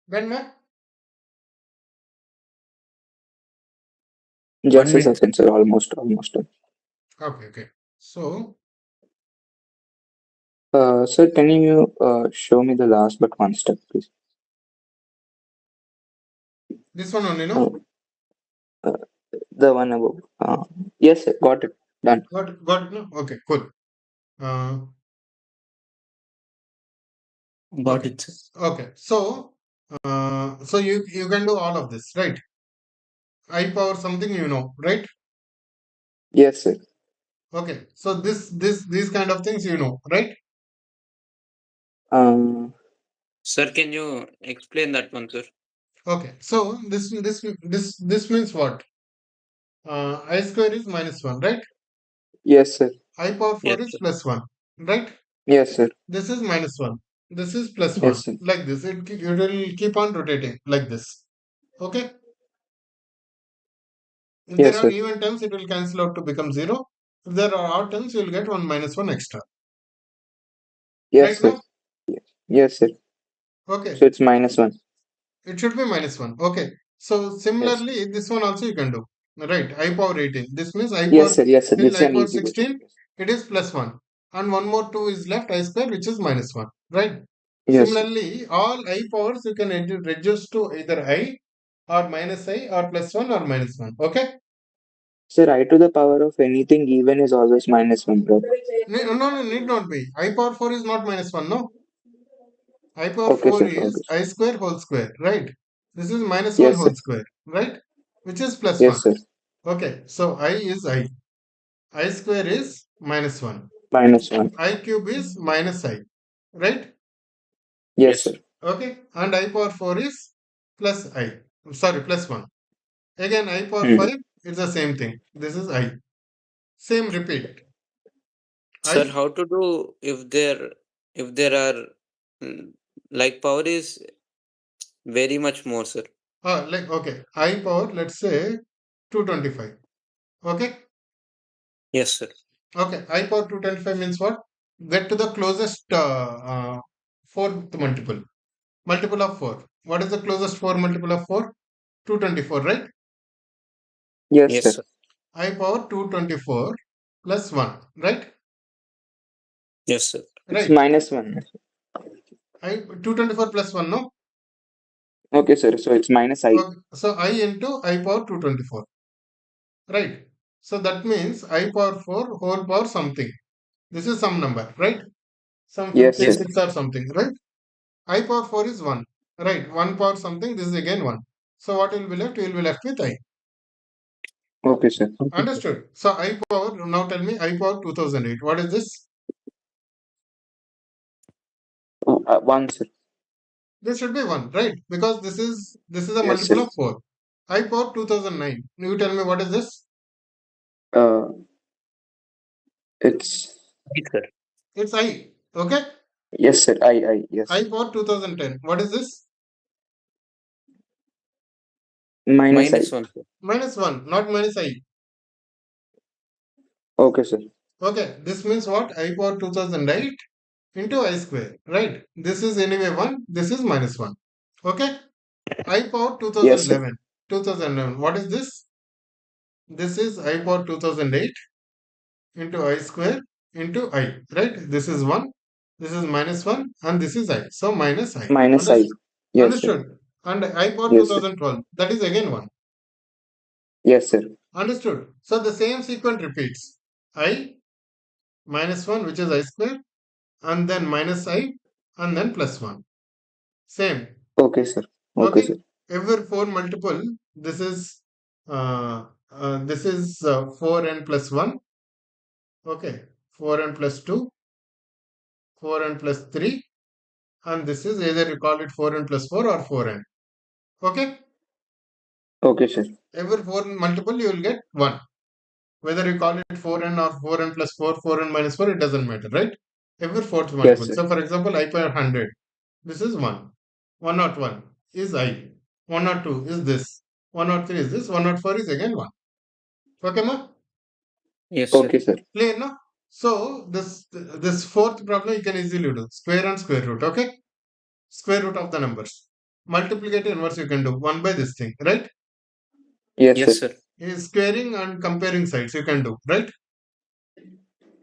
When, ma? One Just a minute. second, sir. Almost done. Okay, okay. So, Sir, can you show me the last but one step, please? this one only, no? Uh, uh, the one above. Yes, sir. Got it. Done. Got it, no? Okay, cool. Uh, Got okay, it, sir. okay. So, so you can do all of this, right? I power something, right? Yes, sir. Okay. So these kind of things, right? Uh, Sir, can you explain that one, sir? Okay. So this means what? I square is minus one, right? yes, sir. I power Yes, four is sir. plus one, right? Yes, sir. This is minus one. This is plus one. Yes, sir. Like this, it will keep on rotating like this. Okay. If there Yes, are sir. even terms, it will cancel out to become zero. If there are odd terms, you will get one minus one extra. Yes, Right sir. now? Yes, sir. So Okay. it's minus one. It should be minus one. Okay. So Yes. similarly, this one also you can do. Right. I power 18. This means I Yes, power sir. Yes, sir. till This is I an power easy question. 16, it is plus one. And one more 2 is left, I square, which is minus one. Right. Yes, sir. Similarly, all I powers you can reduce to either I or minus I or plus one or minus one. Okay. Sir, I to the power of anything even is always minus one, right? No, no, no, need not be. I power 4 is not minus one. No. I power Okay, 4 sir. Okay, is sir. I square whole square. Right. This is minus 1 Yes, sir. whole square. Right. Which is plus 1. Yes, sir. Okay. So I is I square is minus 1. Minus one. I cube is minus I. Right? Yes, Yes, sir. sir. Okay. And I power 4 is plus I. Sorry, plus 1. Again, I power Hmm. 5 is the same thing. This is I. Same repeat. Sir, I, how to do if there are mm, like power is very much more, sir. okay. I power, let's say, 225. Okay. Yes, sir. Okay. I power 225 means what? Get to the closest fourth multiple. Multiple of 4. What is the closest 4 multiple of 4? 224, right? Yes, Yes, sir. sir. I power 224 plus 1, right? Yes, sir. It's Right. minus one. I 224 plus 1, no? Okay, sir. So it's minus I. Okay. So I into I power 224, right? So that means I power 4 whole power something. This is some number, right? Some Yes, sir. Yes, 56 or something, right? I power 4 is 1, right? 1 power something, this is again 1. So what will be left? You will be left with I. Okay, sir. Understood. So I power, now tell me I power 2008. What is this? Oh, one, sir. This should be 1, right? Because this is a Yes, sir. multiple of 4. I power 2009. You tell me what is this? Uh, it's yes, sir. It's I. Okay? yes, sir. Yes. I power 2010. What is this? Minus I. Minus one, sir. Minus 1, not minus I. Okay, sir. Okay, this means what? I power 2008 into I square, right? This is anyway 1, this is minus 1. Okay? I power Yes, sir. 2011. 2011. What is this? This is I power 2008 into I square into I, right? This is 1, this is minus 1, and this is I. So minus I. Minus I. Yes, sir. Understood? And I power Yes, sir. 2012. That is again 1. Yes, sir. Understood? So the same sequence repeats. I minus 1, which is I square, and then minus I, and then plus 1. Same. Okay, sir. Okay, Okay? sir. Every 4 multiple, this is 4n plus 1. Okay? 4n plus 2, 4n plus 3, and this is either you call it 4n plus 4 or 4n. Okay? Okay, sir. Every 4 multiple, you will get 1. Whether you call it 4n or 4n plus 4, 4n minus 4, it doesn't matter, right? Every fourth Yes, multiple. sir. So, for example, I per 100. This is 1. 101 is I. 102 is this. 103 is this. 104 is again 1. Okay, ma? Yes, sir. Okay, sir. Clear, no? So, this fourth problem you can easily do. Square and square root, okay? Square root of the numbers. multiplicative inverse you can do 1 by this thing, right? Yes, Yes, sir. sir. Is squaring and comparing sides you can do, right?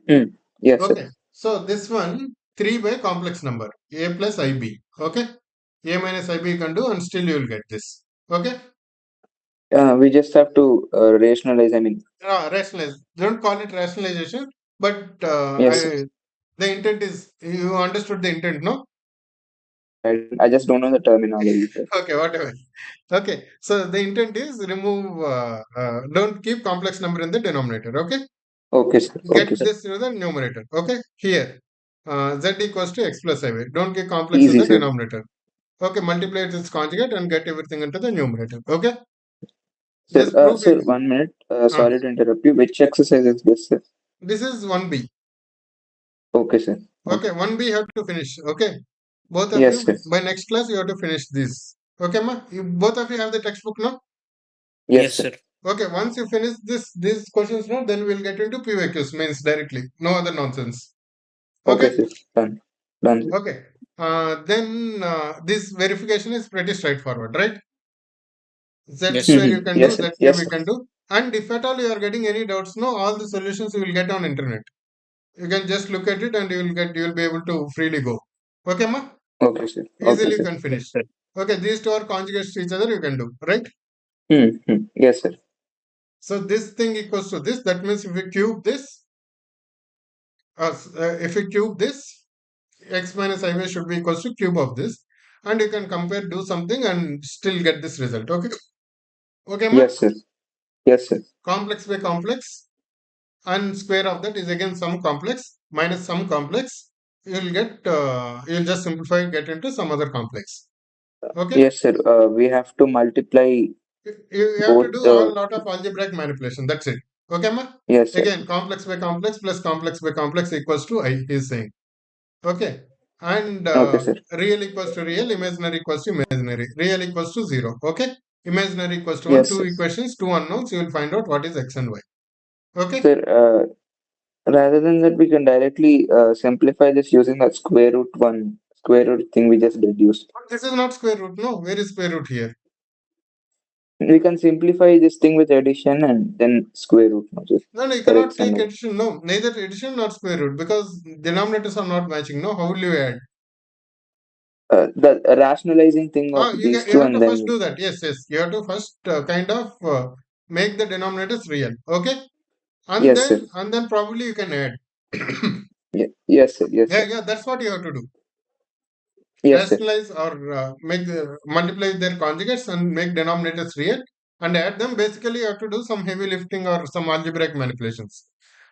Hmm. Yes, sir. Okay. So this one 3 by complex number a plus ib. Okay. A minus ib you can do and still you will get this. Okay. We just have to rationalize. I mean, Rationalize. Don't call it rationalization, but yes, sir. the intent is you understood the intent, no? I just don't know the terminology, sir. Okay, whatever. Okay, so the intent is remove. Don't keep complex number in the denominator. Okay, Okay, sir. Okay, get sir. this to the numerator. Okay, here z equals to x plus iy. Don't keep complex in Easy, the sir. denominator. Okay, multiply it with conjugate and get everything into the numerator. Okay, Sir, just prove sir, it. 1 minute. Uh, Sorry to interrupt you. Which exercise is this, sir? this is 1b. Okay, sir. Okay, Okay. 1b you have to finish. Okay, both of Yes, you sir. by next class you have to finish this. Okay, ma. You, both of you have the textbook now. Yes, Yes, sir. sir. Okay, once you finish these questions now, then we'll get into PYQs, means directly. No other nonsense. Okay, Okay, sir. Done. Done, sir. okay. Then this verification is pretty straightforward, right? Z Yes, square sir. you can do, Yes, sir. Z cube Yes, you sir. can do. And if at all you are getting any doubts, no, all the solutions you will get on internet. You can just look at it and you will be able to freely go. Okay, ma? Okay, sir. Okay, Easily you sir. can Yes, finish. sir. Okay, these two are conjugates to each other, you can do, right? Yes, sir. So this thing equals to this. That means if we cube this, if we cube this, x minus iy should be equals to cube of this, and you can compare, do something and still get this result. Okay, okay ma. Yes, sir. Yes, sir. Complex by complex and square of that is again some complex minus some complex. You'll get you'll just simplify, get into some other complex. Okay, Yes, sir. We have to multiply you have to both do a the. lot of algebraic manipulation, that's it. Okay ma. Yes, sir. Again, complex by complex plus complex by complex equals to I is saying. Okay. And Okay, sir. real equals to real, imaginary equals to imaginary. Real equals to 0. Okay. Imaginary equals to 1. Yes, Two sir. equations, two unknowns. You will find out what is x and y. Okay. Sir, rather than that, we can directly simplify this using that square root thing we just deduced. But this is not square root. No. Where is square root here? We can simplify this thing with addition and then square root, no, just No, no. You for cannot x and take y. addition. No. Neither addition nor square root because denominators are not matching. No. How will you add? The rationalizing thing of these You two have and to first then. do that. Yes, yes. You have to first kind of make the denominators real. Okay. Yes, sir. And then probably you can add. Yes, sir. Yes, Yeah, sir. yeah. That's what you have to do. Yes, sir. Rationalize or multiply their conjugates and make denominators real and add them. Basically, you have to do some heavy lifting or some algebraic manipulations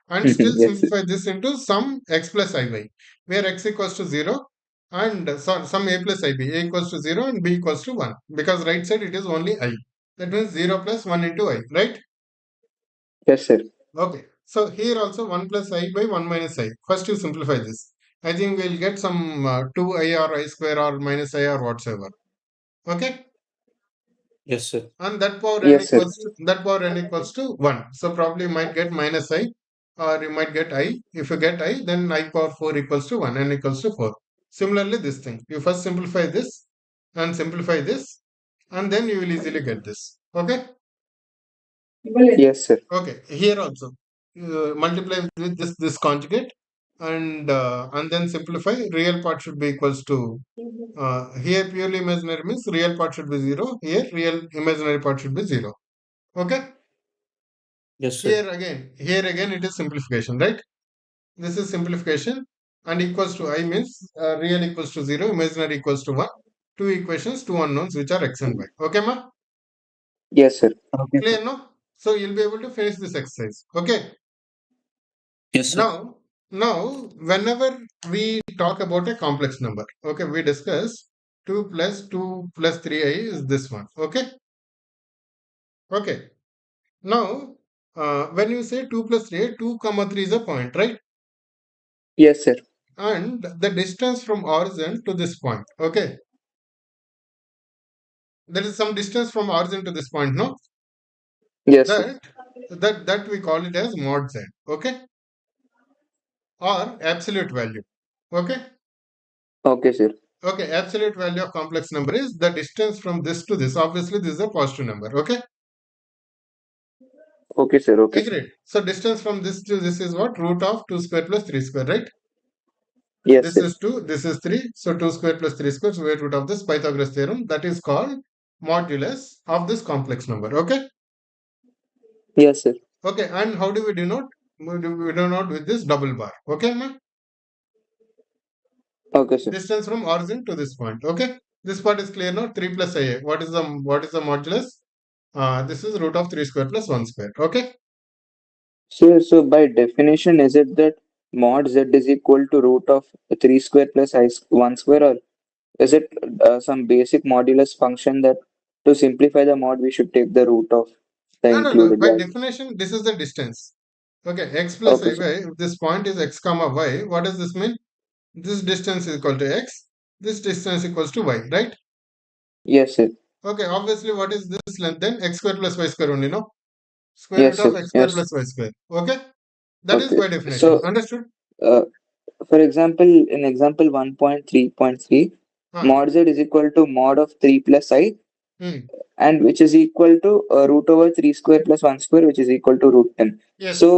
and still Yes, sir. simplify this into some x plus iy, where x equals to 0 and some a plus ib, a equals to 0 and b equals to 1, because right side it is only I. That means 0 plus 1 into I, right? Yes, sir. Okay. So here also 1 plus I by 1 minus I. First you simplify this. I think we'll get some 2i or I square or minus I or whatsoever. Okay. Yes, sir. And that power n Yes, sir. equals to that power n equals to 1. So probably you might get minus I or you might get I. If you get I, then I power 4 equals to 1, n equals to 4. Similarly, this thing. You first simplify this and simplify this, and then you will easily get this. Okay. Yes, sir. Okay, here also multiply with this conjugate and then simplify. Real part should be equals to here purely imaginary means real part should be 0. Here real imaginary part should be 0. Okay. Yes, sir. Here again it is simplification, right? This is simplification and equals to I means real equals to 0, imaginary equals to 1. Two equations, two unknowns which are x and y. Okay, ma? Yes, sir. Okay, sir. Clear, no? So you'll be able to finish this exercise. Okay. Yes, sir. Now, whenever we talk about a complex number, okay, we discuss 2 plus 2 plus 3i is this one, okay? Okay. Now, when you say 2 plus 3i, 2 comma 3 is a point, right? Yes, sir. And the distance from origin to this point, okay? There is some distance from origin to this point, no? Yes, sir. That we call it as mod z, okay? Or absolute value, okay? Okay, sir. Okay, absolute value of complex number is the distance from this to this. Obviously, this is a positive number. Okay, Okay, sir. Okay, sir. agreed. So distance from this to this is what? Root of 2 square plus 3 square, right? Yes, This sir. is 2, this is 3. So 2 square plus 3 square, square root of this Pythagoras theorem. That is called modulus of this complex number. Okay. Yes, sir. Okay, and how do we denote? We denote with this double bar. Okay, ma? Okay, sir. Distance from origin to this point. Okay, this part is clear now. 3 plus IA. What is the modulus? This is root of 3 square plus 1 square. Okay. So by definition, is it that mod z is equal to root of 3 square plus 1 square, or is it some basic modulus function that to simplify the mod we should take the root of the No, no, no. included By value? definition, this is the distance. Okay, x plus Okay, iy. sir. If this point is x comma y, what does this mean? This distance is equal to x. This distance equals to y, right? Yes, sir. Okay, obviously, what is this length then? X square plus y square only, no? Square root Yes, sir. of x square Yes. plus y square. Okay, that is Okay. by definition. So, Understood? uh, for example, in example 1.3.3, Huh. mod z is equal to mod of 3 plus I, Hmm. and which is equal to root over 3 square plus 1 square, which is equal to root 10. Yes. So,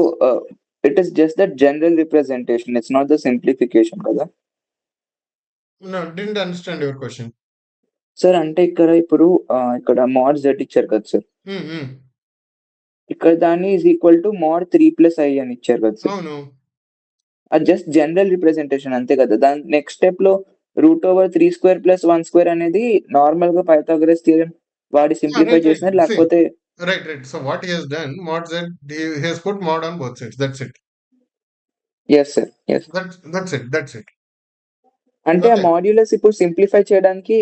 it is just that general representation. It's not the simplification కదా. No, didn't understand your question. Sir అంటే ఇక్కడ mod z ఇచ్చారు కదా sir. Hmm. Hmm. ఇక్కడ దాన్ని is equal to mod 3 plus I అని ఇచ్చారు కదా సార్. అవును. అది జస్ట్ జనరల్ రిప్రజెంటేషన్ అంతే కదా. దాని నెక్స్ట్ స్టెప్ లో route over 3 square plus 1 square అనేది నార్మల్ గా పైథాగరస్ థియరం వాడి Yeah, సింప్లిఫై right, right. చేసినది, See, లేకపోతే right, right. So what he has done, mod z, he has put mod on both sides. That's it. Yes sir yes. That's it. That's it. అంటే ఆ Okay. Modulus ఇప్పుడు simplify చేయడానికి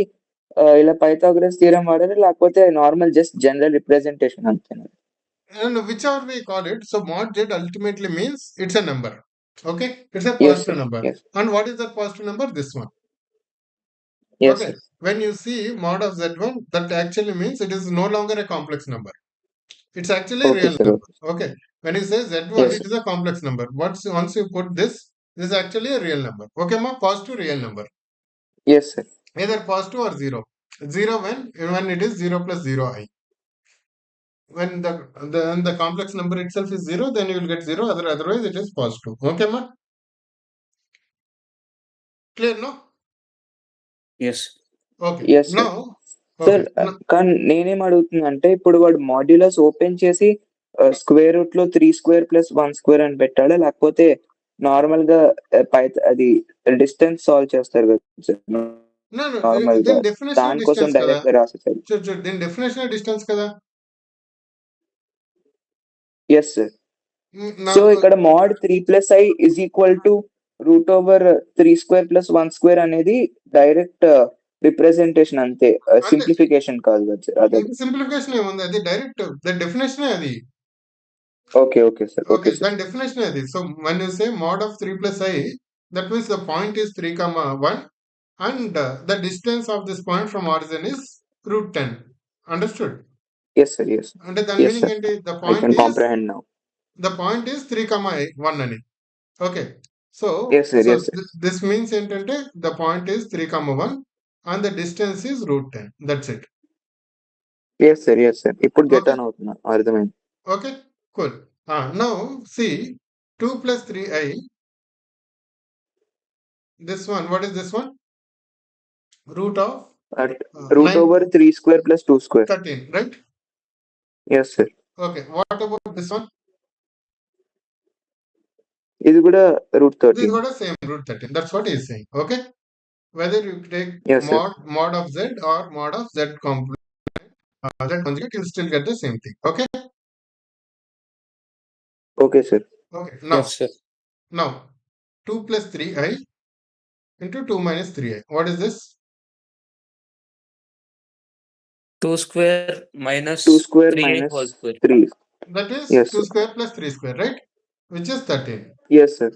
ఇలా Pythagoras theorem వాడారు, లేకపోతే normal just general representation అంతేనా? And whichever we call it, so mod z ultimately means it's a number. Okay, it's a yes positive sir. number. Yes. And what is that positive number? This one. Yes Okay, sir. when you see mod of z1, that actually means it is no longer a complex number. It's actually a okay real sir. number. Okay. Okay, when you say z1, yes it sir. is a complex number. Once you put this is actually a real number. Okay, ma, positive real number. Yes sir. Either positive or zero. Zero when it is 0 plus 0 I. When the complex number itself is 0, then you will get 0. Otherwise, it is positive. Okay, ma? Clear, no? Yes. Okay. Yes sir. Now, sir okay. Now, కానీ నేనేం అడుగుతున్నా ఇప్పుడు వాడు modulus open చేసి square root లో 3 square plus 1 square అని పెట్టాడా, లేకపోతే నార్మల్ గా అది డిస్టెన్స్ సాల్వ్ చేస్తారు కదా సార్ no, no. నార్మల్ గా, Then definition of దానికోసం distance kada. డైరెక్ట్ గా రాసేసారు. Then definition of distance kada. Yes sir. Now, so ఇక్కడ mod 3 plus I is equal to root over 3 square plus 1 square అనేది direct representation అంతే, అంటే simplification కాదు కదా సార్. అదే. సింప్లిఫికేషన్ ఏముంది అది డైరెక్ట్ ద డెఫినేషన్ అది. Okay okay sir. Okay Okay, sir. then definition అది. So when you say mod of 3 plus I, that means the point is 3 comma 1 and the distance of this point from origin is root 10. Understood? Yes sir. Yes. అంటే దాని yes meaning sir. ఏంటి? I can comprehend now. The point is 3 comma 1 అని. Okay. So, yes sir. Yes sir. this means ఏంటంటే the point is 3 comma 1 and the distance is root 10. That's it. Yes sir. Yes sir. ఇప్పుడు get Okay. On అవుతున్నా, అర్థమైంది. Okay. Cool. Now see 2 plus 3i. This one, what is this one? Root of root 9, over 3 square plus 2 square. 13, right? Yes sir. Okay. What about this one? ఇది కూడా root This is 13. what a same root 13. That's what he is saying. Okay. Whether you take yes sir. mod of z or mod of z complex, z conjugate, you'll still get the same thing. Okay. Okay sir. Okay. Yes, sir. Now 2 plus 3i into 2 minus 3i. What is this? 2 square minus 2 square 3i minus whole square. 3. That is yes 2 sir. square plus 3 square, right? Which is 13. Yes sir.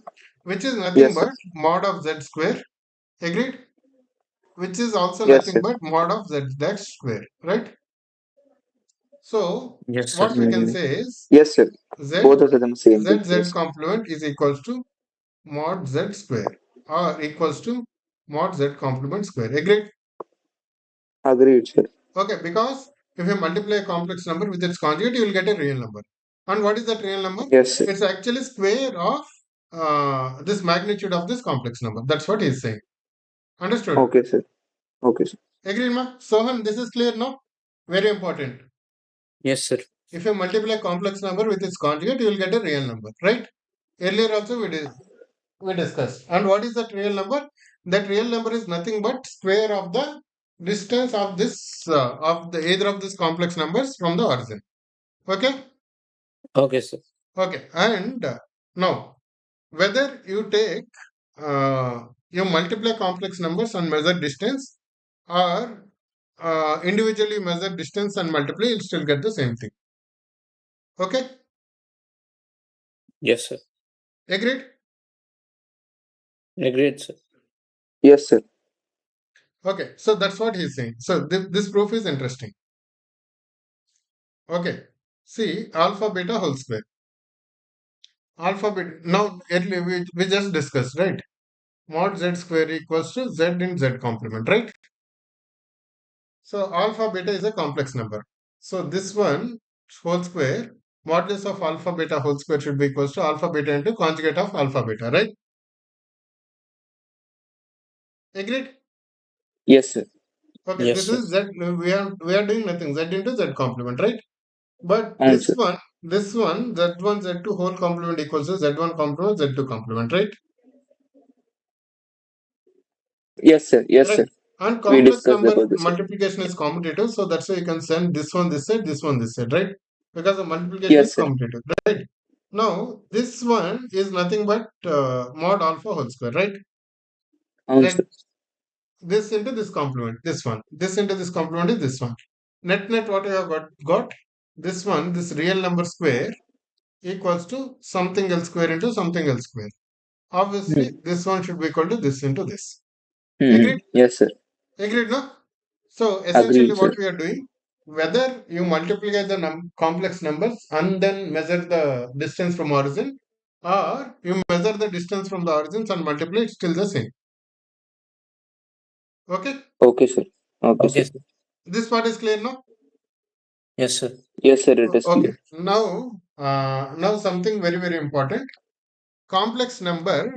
Which is nothing yes but sir. mod of z square. Agreed? Which is also yes nothing sir. but mod of z dash square, right? So Yes, sir. what we can say is yes sir. z both of them same thing. z complement is equals to mod z square or equals to mod z complement square. Agreed? Agreed, sir. Okay, because if you multiply a complex number with its conjugate, you will get a real number. And what is that real number? Yes, sir. It's actually square of this magnitude of this complex number. That's what he's saying. Understood? Okay, sir. Okay, sir. Agreed, ma? Sohan, this is clear now? Very important. Yes, sir. If you multiply a complex number with its conjugate, you will get a real number, right? Earlier also we discussed. And what is that real number? That real number is nothing but square of the distance of this of the either of these complex numbers from the origin. Okay? Okay, sir. Okay. And now whether you take you multiply complex numbers and measure distance, or individually measure distance and multiply, you'll still get the same thing. Okay? Yes, sir. Agreed? Agreed, sir. Yes, sir. Okay, so that's what he's saying. So this proof is interesting. Okay, see alpha beta whole square. Alpha beta. Now, earlier we just discussed, right? Mod z square equals to z in z complement, right? So alpha beta is a complex number. So this one whole square, modulus of alpha beta whole square should be equals to alpha beta into conjugate of alpha beta, right? Agreed? Yes, sir. Okay, Yes, this sir. is z. We are doing nothing. Z into z complement, right? But On, sir. this one, z1, z2 whole complement equals to z1 complement, z2 complement, right? Yes, sir. Yes, Right. sir. And We complex discussed number about this, sir. multiplication is commutative, so that's why you can send this one this side, right? Because the multiplication is Yes, sir. commutative, right? Now, this one is nothing but mod alpha whole square, right? On, Let sir. this into this complement, this one. This into this complement is this one. Net what you have got this one, this real number square equals to something else square into something else square. Obviously, Hmm. this one should be equal to this into this. Hmm. Agreed? Yes, sir. Agreed, no? So essentially, Agreed, what sir. we are doing, whether you multiply the complex numbers and then measure the distance from origin, or you measure the distance from the origins and multiply, it's still the same. Okay? Okay, sir. Okay, Okay, sir. sir. This part is clear now? Yes, sir. Yes, sir. It is Okay. clear. Now something very, very important. Complex number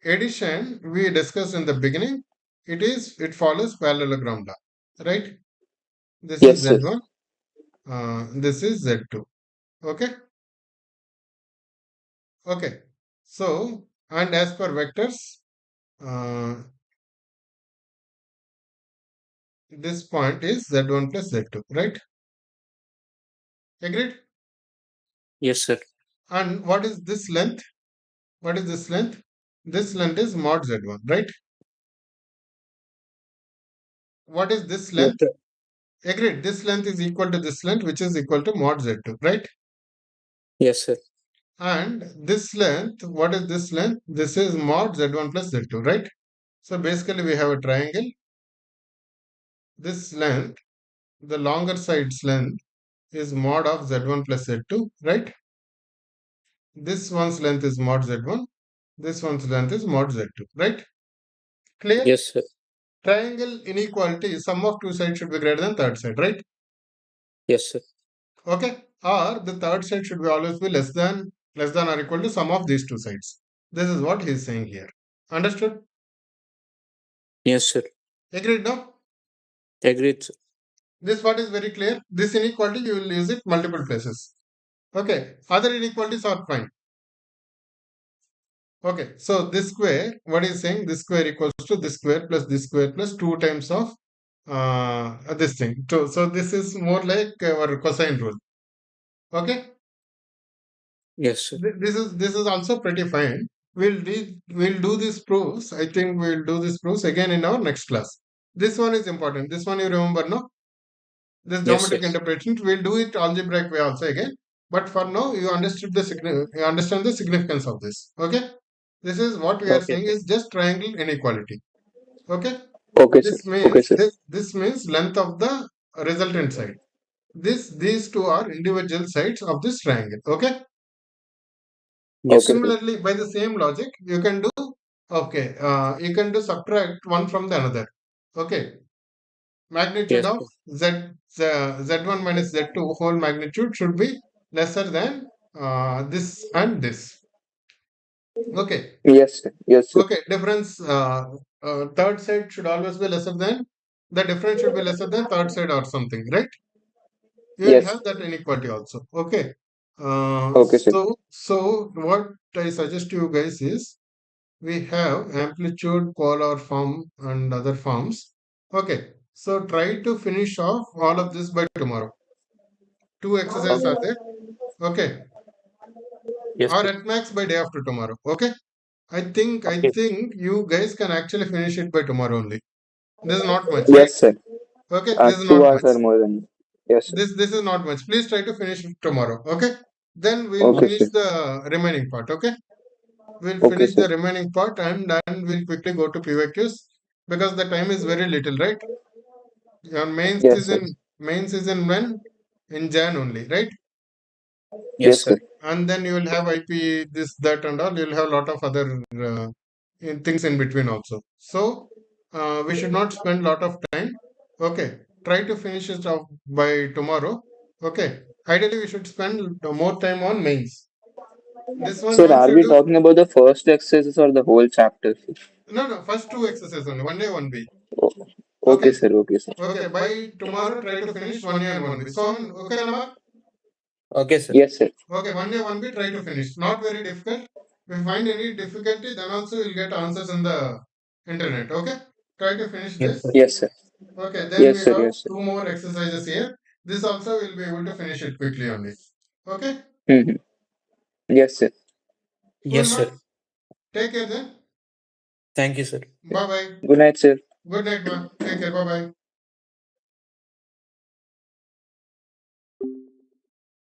addition we discussed in the beginning. It follows parallelogram law, right? This is Yes, sir. Z1, this is Z2. Okay? Okay. So, and as per vectors, uh, this point is Z1 plus Z2, right? Agreed? Yes, sir. And what is this length? What is this length? This length is mod Z1, right? What is this Yes, length? sir. Agreed. This length is equal to this length, which is equal to mod Z2, right? Yes, sir. And this length, what is this length? This is mod Z1 plus Z2, right? So basically we have a triangle. This length, the longer side's length is mod of Z1 plus Z2, right? This one's length is mod Z1. This one's length is mod Z2, right? Clear? Yes, sir. Triangle inequality, sum of two sides should be greater than third side, right? Yes, sir. Okay? Or the third side should be always be less than or equal to sum of these two sides. This is what he's saying here. Understood? Yes, sir. Agreed now? Agreed, sir. This part is very clear. This inequality you will use it multiple places. Okay. Other inequalities are fine. Okay. So this square, what is saying? This square equals to this square plus 2 times of this thing. So this is more like our cosine rule. Okay. Yes, sir. This is also pretty fine. We'll do these proofs. I think we'll do these proofs again in our next class. This one is important. This one you remember, no? This Yes, sir. geometric interpretation. We'll do it algebraic way also again. But for now, you understand the significance of this. Okay. This is what we are Okay, saying sir. is just triangle inequality. Okay. Okay, sir. This Okay, means sir. this means length of the resultant side. These two are individual sides of this triangle. Okay. Yes, Okay, sir. sir. Similarly, by the same logic, you can do Okay, you can do subtract one from the another. Okay, magnitude Yes, of sir. z1 minus z2 whole magnitude should be lesser than this and this. Okay, Yes, sir. Yes, sir. okay, difference third side should always be lesser than the difference should be lesser than third side or something, right? You will Yes. have that inequality also. Okay. Okay, sir. So what I suggest to you guys is we have amplitude, polar form, and other forms. Okay. So try to finish off all of this by tomorrow. Two exercises are there. Okay. Yes, Or sir. at max by day after tomorrow. Okay. I Okay. think you guys can actually finish it by tomorrow only. This is not much, right? Yes, sir. Okay. This is Two not hours much. or more than. Yes, sir. This is not much. Please try to finish it tomorrow. Okay. Then we'll Okay, finish sir. the remaining part. Okay. We'll Okay, finish sir. the remaining part and then we'll quickly go to PYQs because the time is very little, right? Your Yes, sir. mains is in when? In Jan only, right? Yes, Yes, sir. sir. And then you will have IP, this, that, and all. You'll have a lot of other things in between also. So we should not spend a lot of time. Okay. Try to finish it off by tomorrow. Okay. Ideally, we should spend more time on mains. This one, Sir, once are you we do, talking about the first exercises or the whole chapter, sir? no, first two exercises only, 1A, 1B. O- Okay, Okay. sir. Okay, sir. Okay. By tomorrow, try to finish 1A and 1B. So, okay, Namak? Okay, sir. Yes, sir. Okay, 1A, 1B, try to finish. Not very difficult. If you find any difficulty, then also you'll get answers in the internet. Okay? Try to finish Yes, this. sir. Yes, sir. Okay, then we Yes, sir. have Yes, sir. two more exercises here. This also will be able to finish it quickly only. Okay? Mm-hmm. Yes, sir. Cool, Yes, ma? sir. Take care then. Thank you, sir. Bye bye. Good night, sir. Good night, ma. Take care. Bye bye.